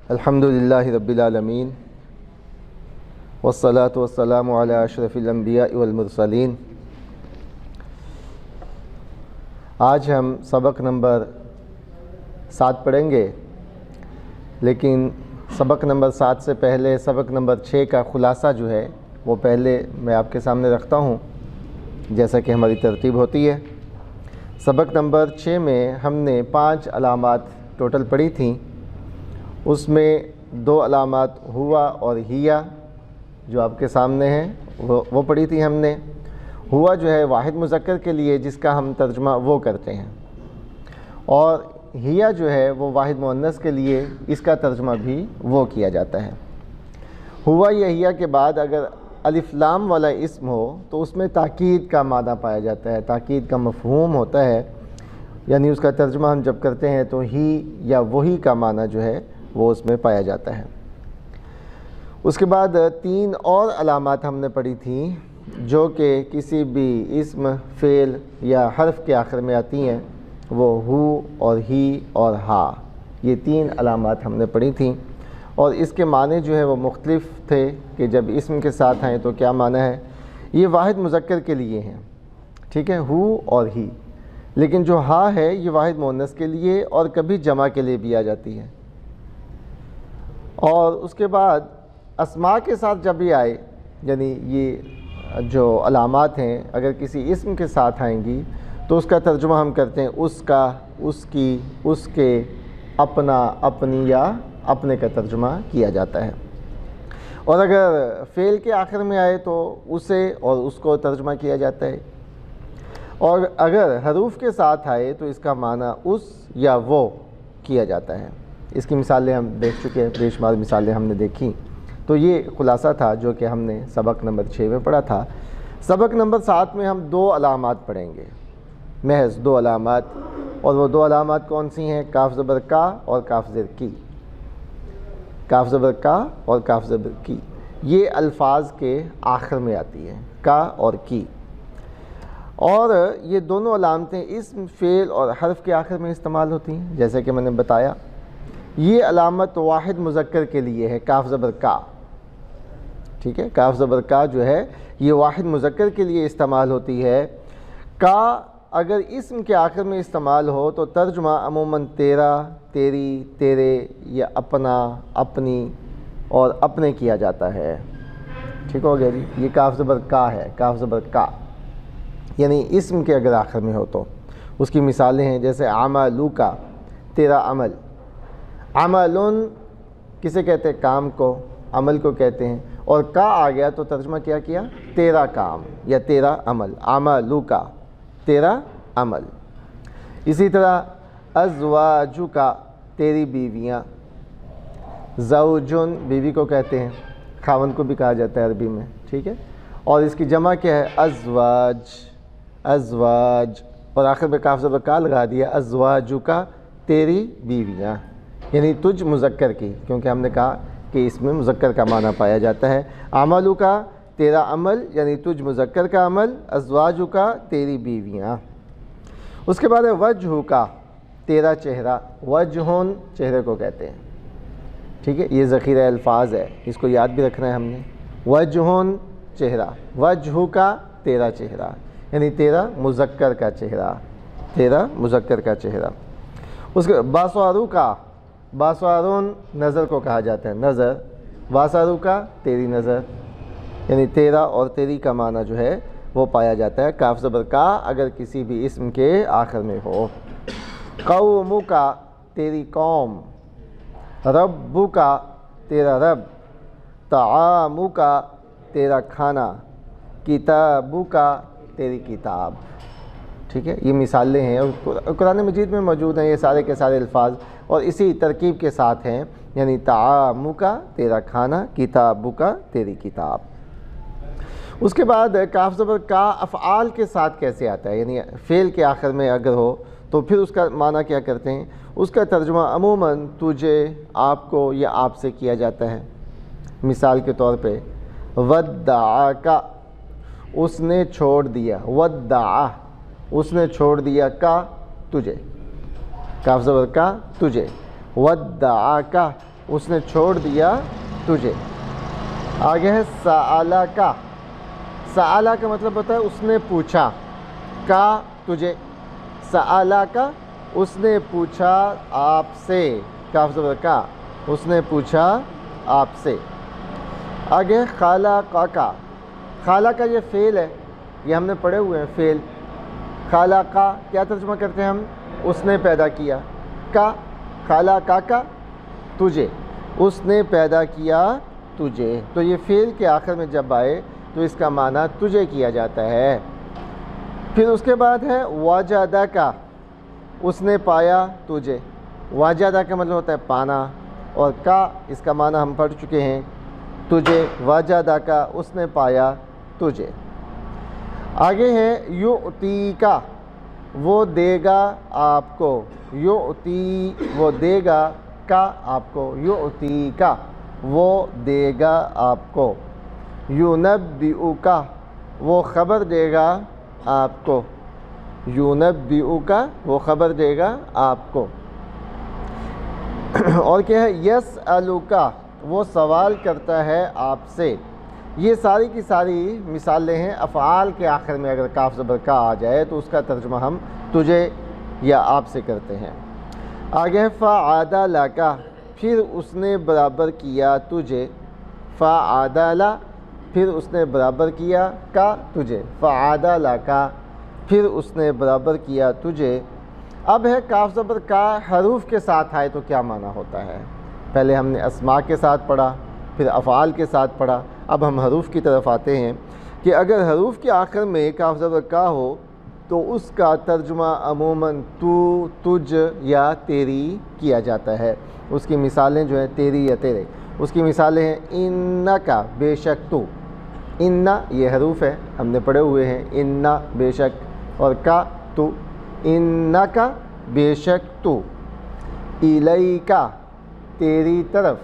الحمدللہ رب العالمین والصلاة والسلام علی اشرف الانبیاء والمرسلین۔ آج ہم سبق نمبر 7 پڑھیں گے، لیکن سبق نمبر 7 سے پہلے سبق نمبر 6 کا خلاصہ جو ہے وہ پہلے میں آپ کے سامنے رکھتا ہوں، جیسا کہ ہماری ترتیب ہوتی ہے۔ سبق نمبر 6 میں ہم نے 5 علامات ٹوٹل پڑھی تھیں، اس میں 2 علامات ہوا اور ہیا جو آپ کے سامنے ہیں وہ پڑھی تھی ہم نے۔ ہوا جو ہے واحد مذکر کے لیے جس کا ہم ترجمہ وہ کرتے ہیں، اور ہیا جو ہے وہ واحد مؤنث کے لیے اس کا ترجمہ بھی وہ کیا جاتا ہے۔ ہوا یا ہیا کے بعد اگر الف لام والا اسم ہو تو اس میں تاکید کا معنی پایا جاتا ہے، تاکید کا مفہوم ہوتا ہے، یعنی اس کا ترجمہ ہم جب کرتے ہیں تو ہی یا وہی کا معنی جو ہے وہ اس میں پایا جاتا ہے۔ اس کے بعد 3 اور علامات ہم نے پڑھی تھیں جو کہ کسی بھی اسم، فعل یا حرف کے آخر میں آتی ہیں، وہ ہو اور ہی اور ہا، یہ 3 علامات ہم نے پڑھی تھیں، اور اس کے معنی جو ہے وہ مختلف تھے کہ جب اسم کے ساتھ آئیں تو کیا معنی ہے۔ یہ واحد مذکر کے لیے ہیں، ٹھیک ہے، ہو اور ہی، لیکن جو ہا ہے یہ واحد مؤنث کے لیے اور کبھی جمع کے لیے بھی آ جاتی ہے۔ اور اس کے بعد اسماء کے ساتھ جب بھی آئے، یعنی یہ جو علامات ہیں اگر کسی اسم کے ساتھ آئیں گی تو اس کا ترجمہ ہم کرتے ہیں اس کا، اس کی، اس کے، اپنا، اپنی یا اپنے کا ترجمہ کیا جاتا ہے۔ اور اگر فعل کے آخر میں آئے تو اسے اور اس کو ترجمہ کیا جاتا ہے، اور اگر حروف کے ساتھ آئے تو اس کا معنی اس یا وہ کیا جاتا ہے۔ اس کی مثالیں ہم دیکھ چکے ہیں، بے شمار مثالیں ہم نے دیکھی۔ تو یہ خلاصہ تھا جو کہ ہم نے سبق نمبر 6 میں پڑھا تھا۔ سبق نمبر 7 میں ہم 2 علامات پڑھیں گے، محض 2 علامات، اور وہ 2 علامات کون سی ہیں؟ کاف زبر کا اور کاف زبر کی۔ کاف زبر کا اور کاف زبر کی یہ الفاظ کے آخر میں آتی ہیں، کا اور کی، اور یہ دونوں علامتیں اسم، فعل اور حرف کے آخر میں استعمال ہوتی ہیں، جیسے کہ میں نے بتایا۔ یہ علامت واحد مذکر کے لیے ہے، کاف زبر کا، ٹھیک ہے، کاف زبر کا جو ہے یہ واحد مذکر کے لیے استعمال ہوتی ہے۔ کا اگر اسم کے آخر میں استعمال ہو تو ترجمہ عموماً تیرا، تیری، تیرے یا اپنا، اپنی اور اپنے کیا جاتا ہے، ٹھیک ہو گیا جی۔ یہ کاف زبر کا ہے، کاف زبر کا، یعنی اسم کے اگر آخر میں ہو تو اس کی مثالیں ہیں، جیسے عملو کا، تیرا عمل۔ عملن کسے کہتے ہیں؟ کام کو، عمل کو کہتے ہیں، اور کا آ گیا تو ترجمہ کیا کیا؟ تیرا کام یا تیرا عمل، عملو کا، تیرا عمل۔ اسی طرح ازواجو کا، تیری بیویاں۔ زوجن بیوی کو کہتے ہیں، خاوند کو بھی کہا جاتا ہے عربی میں، ٹھیک ہے، اور اس کی جمع کیا ہے؟ ازواج، ازواج، اور آخر میں کاف زبر کا لگا دیا، ازواجو کا، تیری بیویاں، یعنی تجھ مذکر کی، کیونکہ ہم نے کہا کہ اس میں مذکر کا معنی پایا جاتا ہے۔ عملو کا، تیرا عمل یعنی تجھ مذکر کا عمل، ازواجو کا، تیری بیویاں۔ اس کے بعد ہے وجہ کا، تیرا چہرہ۔ وجہن چہرے کو کہتے ہیں، ٹھیک ہے، یہ ذخیرہ الفاظ ہے، اس کو یاد بھی رکھنا ہے ہم نے۔ وجہن چہرہ، وجہ کا، تیرا چہرہ، یعنی تیرا مذکر کا چہرہ، تیرا مذکر کا چہرہ۔ اس کے باسوارو کا، باسوارون نظر کو کہا جاتا ہے، نظر۔ باسارو کا، تیری نظر، یعنی تیرا اور تیری کا معنی جو ہے وہ پایا جاتا ہے، کاف زبر کا اگر کسی بھی اسم کے آخر میں ہو۔ قومو کا، تیری قوم۔ ربو کا، تیرا رب۔ طعامو کا، تیرا کھانا۔ کتابو کا، تیری کتاب، ٹھیک ہے، یہ مثالیں ہیں اور قرآن مجید میں موجود ہیں یہ سارے کے سارے الفاظ، اور اسی ترکیب کے ساتھ ہیں، یعنی طعامو کا، تیرا کھانا، کتابو کا، تیری کتاب۔ اس کے بعد کاف زبر کا افعال کے ساتھ کیسے آتا ہے، یعنی فعل کے آخر میں اگر ہو تو پھر اس کا معنی کیا کرتے ہیں؟ اس کا ترجمہ عموماً تجھے، آپ کو یا آپ سے کیا جاتا ہے۔ مثال کے طور پہ ودعا، اس نے چھوڑ دیا، ودعا، اس نے چھوڑ دیا، کا، تجھے، کاف زبر کا، تجھے، ودعاک، اس نے چھوڑ دیا تجھے۔ آگے ہے سآلا کا۔ سآلا کا مطلب ہوتا ہے اس نے پوچھا، کا تجھے، سآلا کا اس نے پوچھا آپ سے، کاف زبر کا، اس نے پوچھا آپ سے۔ آگے خالقہ کا۔ خالقہ یہ فعل ہے، یہ ہم نے پڑھے ہوئے ہیں فعل۔ خالقہ کیا ترجمہ کرتے ہیں ہم؟ اس نے پیدا کیا۔ کا خالقہ کا تجھے، اس نے پیدا کیا تجھے، تو یہ فعل کے آخر میں جب آئے تو اس کا معنی تجھے کیا جاتا ہے۔ پھر اس کے بعد ہے وجدہ کا، اس نے پایا تجھے۔ وجدہ کا مطلب ہوتا ہے پانا، اور کا اس کا معنی ہم پڑھ چکے ہیں تجھے۔ وجدہ کا اس نے پایا تجھے۔ آگے ہے یعطی کا، وہ دے گا آپ کو۔ یعطی وہ دے گا، کا آپ کو، یعطی کا وہ دے گا آپ کو۔ ینبئ کا وہ خبر دے گا آپ کو۔ ینبئ کا وہ خبر دے گا آپ کو۔ اور کیا ہے؟ یسأل کا وہ سوال کرتا ہے آپ سے۔ یہ ساری کی ساری مثالیں ہیں افعال کے آخر میں اگر کاف زبر کا آ جائے تو اس کا ترجمہ ہم تجھے یا آپ سے کرتے ہیں۔ آگے ہے فعدل کا، پھر اس نے برابر کیا تجھے۔ فعدل پھر اس نے برابر کیا کا تجھے۔ فعدل کا پھر اس نے برابر کیا تجھے۔ اب ہے کاف زبر کا حروف کے ساتھ آئے تو کیا معنی ہوتا ہے؟ پہلے ہم نے اسماء کے ساتھ پڑھا، پھر افعال کے ساتھ پڑھا، اب ہم حروف کی طرف آتے ہیں کہ اگر حروف کے آخر میں کاف زبر کا ہو تو اس کا ترجمہ عموماً تو، تجھ یا تیری کیا جاتا ہے۔ اس کی مثالیں جو ہیں تیری یا تیرے، اس کی مثالیں ہیں انکا بے شک تو۔ ان یہ حروف ہے، ہم نے پڑھے ہوئے ہیں، ان بے شک، اور کا تو۔ انکا بے شک تو، الیکا تیری طرف،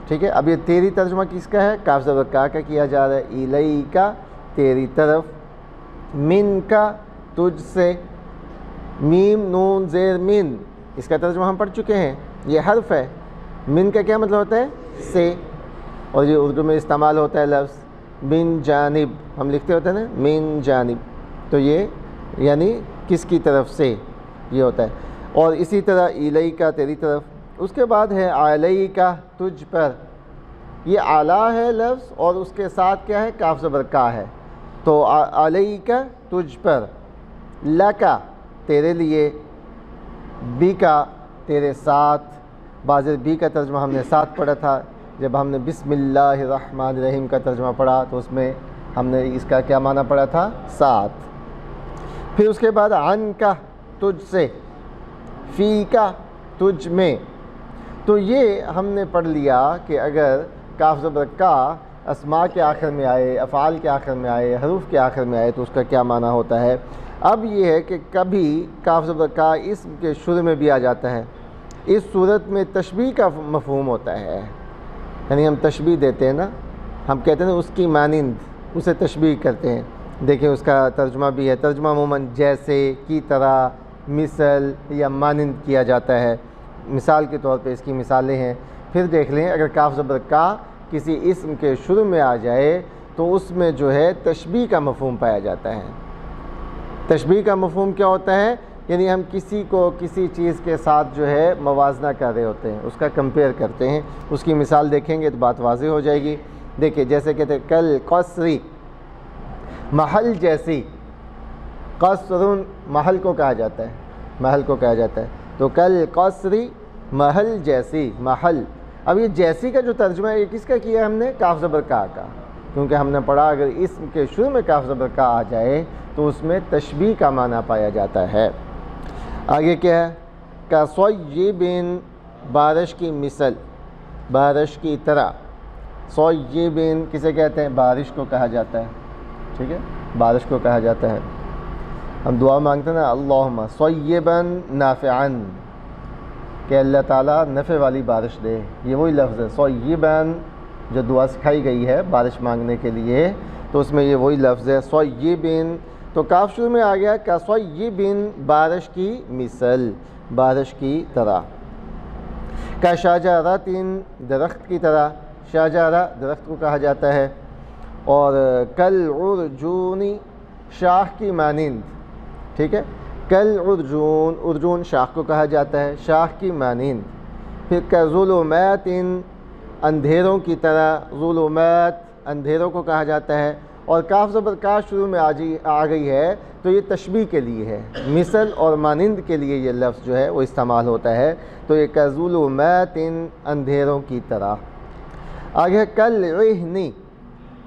ٹھیک ہے۔ اب یہ تیری ترجمہ کس کا ہے؟ کاف زبر کا کیا جا رہا ہے، الیکا تیری طرف، من کا تجھ سے، میم نون زیر من اس کا ترجمہ ہم پڑھ چکے ہیں، یہ حرف ہے۔ من کا کیا مطلب ہوتا ہے؟ سے، اور یہ اردو میں استعمال ہوتا ہے لفظ من جانب، ہم لکھتے ہوتے ہیں نا من جانب، تو یہ یعنی کس کی طرف سے یہ ہوتا ہے۔ اور اسی طرح الیکا تیری طرف۔ اس کے بعد ہے علیکا تجھ پر، یہ اعلیٰ ہے لفظ اور اس کے ساتھ کیا ہے؟ کاف زبر کا ہے، تو علیکا تجھ پر، لکا تیرے لیے، بی کا تیرے ساتھ۔ بعض بی کا ترجمہ ہم نے ساتھ پڑھا تھا، جب ہم نے بسم اللہ الرحمن الرحیم کا ترجمہ پڑھا تو اس میں ہم نے اس کا کیا معنی پڑھا تھا؟ ساتھ۔ پھر اس کے بعد عن کا تجھ سے، فی کا تجھ میں۔ تو یہ ہم نے پڑھ لیا کہ اگر کاف زبر کا اسماء کے آخر میں آئے، افعال کے آخر میں آئے، حروف کے آخر میں آئے تو اس کا کیا معنی ہوتا ہے۔ اب یہ ہے کہ کبھی کاف زبر کا اسم کے شروع میں بھی آ جاتا ہے، اس صورت میں تشبیہ کا مفہوم ہوتا ہے، یعنی ہم تشبیہ دیتے ہیں نا، ہم کہتے ہیں اس کی مانند، اسے تشبیہ کرتے ہیں۔ دیکھیں اس کا ترجمہ بھی ہے، ترجمہ عموماً جیسے، کی طرح، مثل یا مانند کیا جاتا ہے، مثال کے طور پہ اس کی مثالیں ہیں۔ پھر دیکھ لیں اگر کاف زبر کا کسی اسم کے شروع میں آ جائے تو اس میں جو ہے تشبیہ کا مفہوم پایا جاتا ہے۔ تشبیہ کا مفہوم کیا ہوتا ہے؟ یعنی ہم کسی کو کسی چیز کے ساتھ جو ہے موازنہ کر رہے ہوتے ہیں، اس کا کمپیئر کرتے ہیں۔ اس کی مثال دیکھیں گے تو بات واضح ہو جائے گی۔ دیکھیں جیسے کہتے ہیں کل قصری، محل جیسی، قصر محل کو کہا جاتا ہے، محل کو کہا جاتا ہے، تو کل قصری محل جیسی، محل۔ اب یہ جیسی کا جو ترجمہ ہے یہ کس کا کیا ہم نے؟ کاف زبر کا، کیونکہ ہم نے پڑھا اگر اسم کے شروع میں کاف زبر کا آ جائے تو اس میں تشبیہ کا معنی پایا جاتا ہے۔ آگے کیا ہے؟ کصیب بارش کی مثل، بارش کی طرح۔ صیب کسے کہتے ہیں؟ بارش کو کہا جاتا ہے، ٹھیک ہے، بارش کو کہا جاتا ہے۔ ہم دعا مانگتے ہیں نا اللہم صیبا نافعا، کہ اللہ تعالیٰ نفع والی بارش دے، یہ وہی لفظ ہے صیبا، جو دعا سکھائی گئی ہے بارش مانگنے کے لیے، تو اس میں یہ وہی لفظ ہے صیب۔ تو کاف شروع میں آ گیا کصیب، بارش کی مثل، بارش کی طرح۔ کا شجرۃ درخت کی طرح، شجرہ درخت کو کہا جاتا ہے، اور کالعرجون شاخ کی مانند، ٹھیک ہے، کالعرجون، ارجون شاخ کو کہا جاتا ہے، شاخ کی مانند۔ پھر کظلمات اندھیروں کی طرح، ظلمات اندھیروں کو کہا جاتا ہے، اور کاف زبر کا شروع میں آ گئی ہے تو یہ تشبیہ کے لیے ہے، مثل اور مانند کے لیے یہ لفظ جو ہے وہ استعمال ہوتا ہے، تو یہ کظلمات اندھیروں کی طرح۔ آگے کالعہن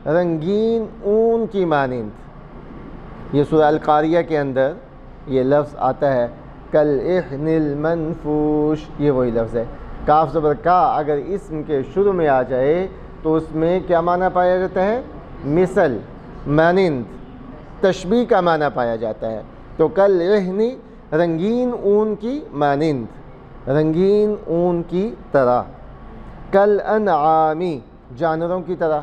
رنگین اون کی مانند، یہ سورہ القاریہ کے اندر یہ لفظ آتا ہے، کالعہن المنفوش، یہ وہی لفظ ہے۔ کاف زبر کا اگر اسم کے شروع میں آ جائے تو اس میں کیا معنی پایا جاتا ہے؟ مثل، مانند، تشبیہ کا معنی پایا جاتا ہے۔ تو کالعہن رنگین اون کی مانند، رنگین اون کی طرح۔ کالانعام جانوروں کی طرح،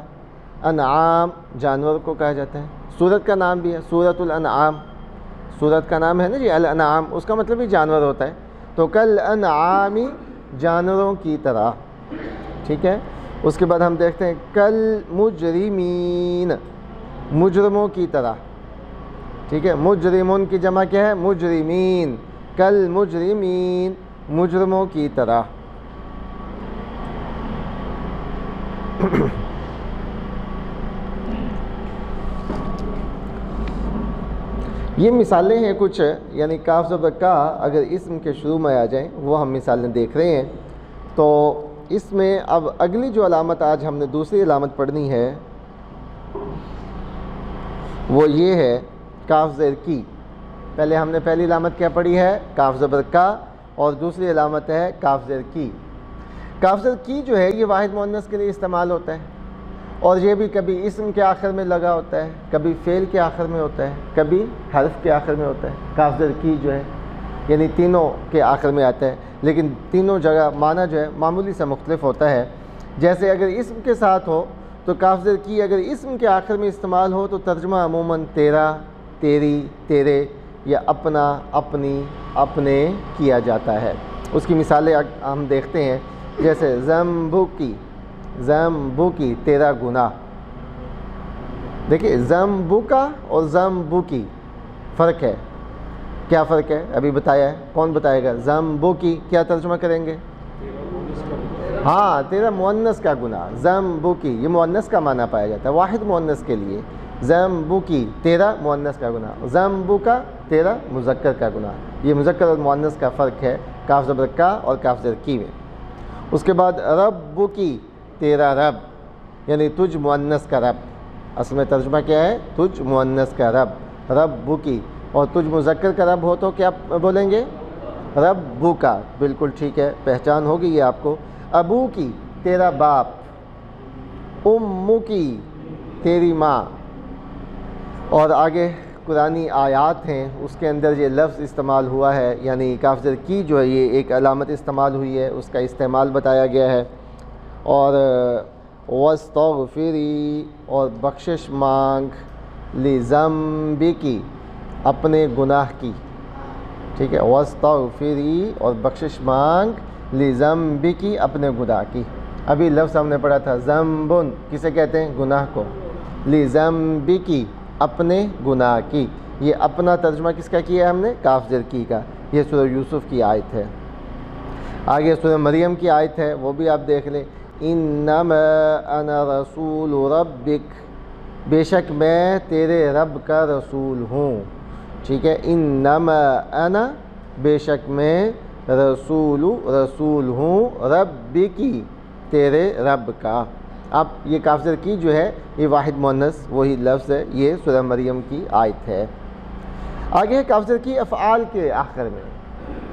انعام جانور کو کہا جاتا ہے، سورت کا نام بھی ہے، سورۃ الانعام، سورت کا نام ہے نا جی الانعام، اس کا مطلب ہی جانور ہوتا ہے، تو کالانعام جانوروں کی طرح، ٹھیک ہے۔ اس کے بعد ہم دیکھتے ہیں کالمجرمین مجرموں کی طرح، ٹھیک ہے، مجرمون کی جمع کیا ہے؟ مجرمین، کالمجرمین مجرموں کی طرح۔ یہ مثالیں ہیں کچھ، یعنی کاف زبر کا اگر اسم کے شروع میں آ جائیں وہ ہم مثالیں دیکھ رہے ہیں۔ تو اس میں اب اگلی جو علامت آج ہم نے دوسری علامت پڑھنی ہے وہ یہ ہے کاف زیر کی۔ پہلے ہم نے پہلی علامت کیا پڑھی ہے؟ کاف زبر کا، اور دوسری علامت ہے کاف زیر کی۔ کاف زیر کی جو ہے یہ واحد مؤنث کے لیے استعمال ہوتا ہے، اور یہ بھی کبھی اسم کے آخر میں لگا ہوتا ہے، کبھی فعل کے آخر میں ہوتا ہے، کبھی حرف کے آخر میں ہوتا ہے۔ کاف زیر کی جو ہے یعنی تینوں کے آخر میں آتا ہے، لیکن تینوں جگہ معنی جو ہے معمولی سے مختلف ہوتا ہے۔ جیسے اگر اسم کے ساتھ ہو تو کاف زیر کی اگر اسم کے آخر میں استعمال ہو تو ترجمہ عموماً تیرا، تیری، تیرے یا اپنا، اپنی، اپنے کیا جاتا ہے۔ اس کی مثالیں ہم دیکھتے ہیں، جیسے ذنبکی، ذنبکی تیرا گناہ۔ دیکھیں ذنبکا اور ذنبکی فرق ہے، کیا فرق ہے ابھی بتایا ہے، کون بتائے گا؟ ذنبکی کیا ترجمہ کریں گے؟ ہاں تیرا مؤنث کا گناہ، ذنبکی یہ مؤنث کا معنی پایا جاتا ہے واحد مؤنث کے لیے، ذنبکی تیرا مؤنث کا گناہ، ذنبکا تیرا مذکر کا گناہ۔ یہ مذکر اور مؤنث کا فرق ہے کاف زبر کا اور کاف زیر کی میں۔ اس کے بعد ربکی تیرا رب، یعنی تجھ مؤنث کا رب، اصل میں ترجمہ کیا ہے؟ تجھ مؤنث کا رب، ربکی، اور تجھ مذکر کا رب ہو تو کیا بولیں گے؟ ربکا، بالکل ٹھیک ہے، پہچان ہوگی یہ آپ کو۔ ابوکی تیرا باپ، امکی تیری ماں، اور آگے قرآنی آیات ہیں اس کے اندر یہ لفظ استعمال ہوا ہے، یعنی کاف زیر کی جو ہے یہ ایک علامت استعمال ہوئی ہے، اس کا استعمال بتایا گیا ہے۔ اور واستغفری اور بخشش مانگ، لذنبکی اپنے گناہ کی، ٹھیک ہے، واستغفری اور بخشش مانگ، لذنبکی اپنے گناہ کی۔ ابھی لفظ ہم نے پڑھا تھا ذنبن کسے کہتے ہیں؟ گناہ کو، لذنبکی اپنے گناہ کی، یہ اپنا ترجمہ کس کا کیا ہے ہم نے؟ کاف زیر کی کا۔ یہ سورہ یوسف کی آیت ہے۔ آگے سورہ مریم کی آیت ہے، وہ بھی آپ دیکھ لیں، انما انا رسول ربک، بے شک میں تیرے رب کا رسول ہوں، ٹھیک ہے، انما انا بے شک میں رسول ہوں، ربکی تیرے رب کا۔ اب یہ کاف زیر کی جو ہے یہ واحد مؤنث وہی لفظ ہے، یہ سورہ مریم کی آیت ہے۔ آگے ہے کاف زیر کی افعال کے آخر میں،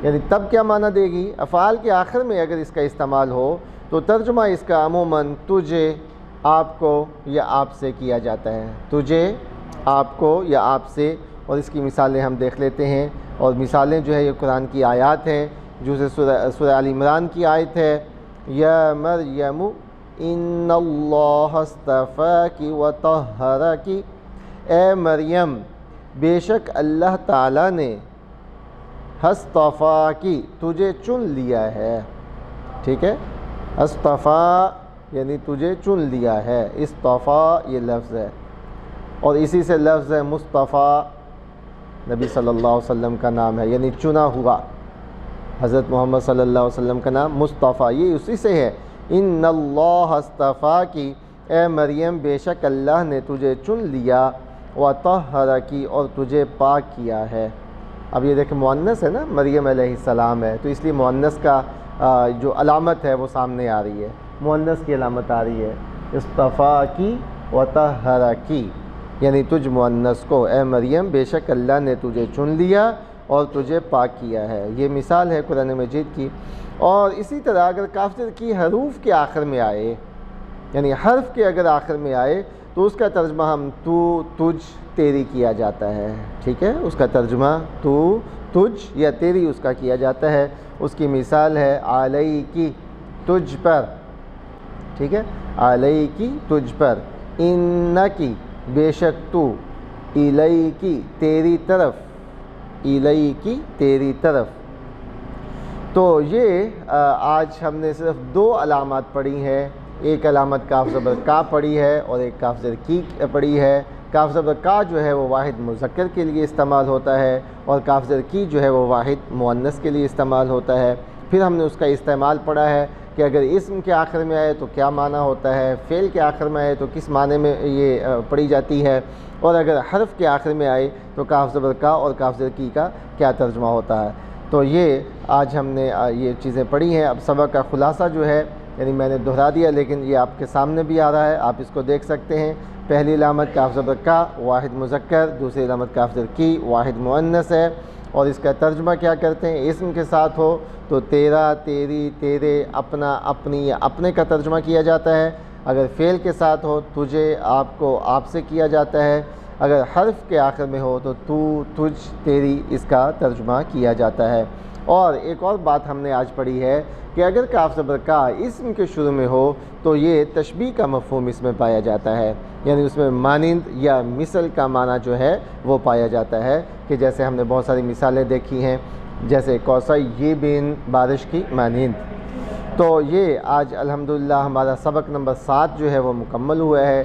یعنی تب کیا معنی دے گی؟ افعال کے آخر میں اگر اس کا استعمال ہو تو ترجمہ اس کا عموماً تجھے، آپ کو یا آپ سے کیا جاتا ہے، تجھے، آپ کو یا آپ سے۔ اور اس کی مثالیں ہم دیکھ لیتے ہیں، اور مثالیں جو ہے یہ قرآن کی آیات ہیں، جو سے سورہ آل عمران کی آیت ہے، یا مریم ان اللہ اصطفاکی وطہرکی، اے مریم بے شک اللہ تعالیٰ نے اصطفاکی تجھے چن لیا ہے، ٹھیک ہے، اصطفیٰ یعنی تجھے چن لیا ہے، اصطفیٰ یہ لفظ ہے، اور اسی سے لفظ ہے مصطفیٰ، نبی صلی اللہ علیہ وسلم کا نام ہے، یعنی چنا ہوا، حضرت محمد صلی اللہ علیہ وسلم کا نام مصطفیٰ، یہ اسی سے ہے۔ ان اللہ اصطفیٰ کی، اے مریم بے شک اللہ نے تجھے چن لیا، وطہرکی اور تجھے پاک کیا ہے۔ اب یہ دیکھیں مؤنث ہے نا، مریم علیہ السلام ہے، تو اس لیے مؤنث کا جو علامت ہے وہ سامنے آ رہی ہے، مؤنث کی علامت آ رہی ہے، اصطفیٰ کی وطہرکی، یعنی تجھ مؤنث کو، اے مریم بے شک اللہ نے تجھے چن لیا اور تجھے پاک کیا ہے۔ یہ مثال ہے قرآن مجید کی۔ اور اسی طرح اگر کاف زیر کی حروف کے آخر میں آئے، یعنی حرف کے اگر آخر میں آئے تو اس کا ترجمہ ہم تو، تجھ، تیری کیا جاتا ہے، ٹھیک ہے، اس کا ترجمہ تو، تجھ یا تیری اس کا کیا جاتا ہے۔ اس کی مثال ہے علیکی، تجھ پر، ٹھیک ہے، علیکی تجھ پر، انکی بے شک تو، الیکی تیری طرف، الیکی تیری طرف۔ تو یہ آج ہم نے صرف دو علامات پڑھی ہیں، ایک علامت کاف زبر کا پڑھی ہے اور ایک کاف زبر کی پڑھی ہے۔ کاف زبر کا جو ہے وہ واحد مذکر کے لیے استعمال ہوتا ہے، اور کاف زبر کی جو ہے وہ واحد مؤنث کے لیے استعمال ہوتا ہے۔ پھر ہم نے اس کا استعمال پڑھا ہے کہ اگر اسم کے آخر میں آئے تو کیا معنی ہوتا ہے، فعل کے آخر میں آئے تو کس معنی میں یہ پڑھی جاتی ہے، اور اگر حرف کے آخر میں آئے تو کاف زبر کا اور کاف زبر کی کا کیا ترجمہ ہوتا ہے۔ تو یہ آج ہم نے یہ چیزیں پڑھی ہیں۔ اب سبق کا خلاصہ جو ہے، یعنی میں نے دہرا دیا لیکن یہ آپ کے سامنے بھی آ رہا ہے، آپ اس کو دیکھ سکتے ہیں۔ پہلی علامت کاف زبر کا واحد مذکر، دوسری علامت کاف زبر کی واحد مؤنث ہے، اور اس کا ترجمہ کیا کرتے ہیں، اسم کے ساتھ ہو تو تیرا، تیری، تیرے، اپنا، اپنی یا اپنے کا ترجمہ کیا جاتا ہے، اگر فعل کے ساتھ ہو تجھے، آپ کو، آپ سے کیا جاتا ہے، اگر حرف کے آخر میں ہو تو تجھ، تیری اس کا ترجمہ کیا جاتا ہے۔ اور ایک اور بات ہم نے آج پڑھی ہے کہ اگر کاف زبر کا اسم کے شروع میں ہو تو یہ تشبیہ کا مفہوم اس میں پایا جاتا ہے، یعنی اس میں مانند یا مثل کا معنی جو ہے وہ پایا جاتا ہے، کہ جیسے ہم نے بہت ساری مثالیں دیکھی ہیں، جیسے قصیبن بارش کی مانند۔ تو یہ آج الحمدللہ ہمارا سبق نمبر 7 جو ہے وہ مکمل ہوا ہے۔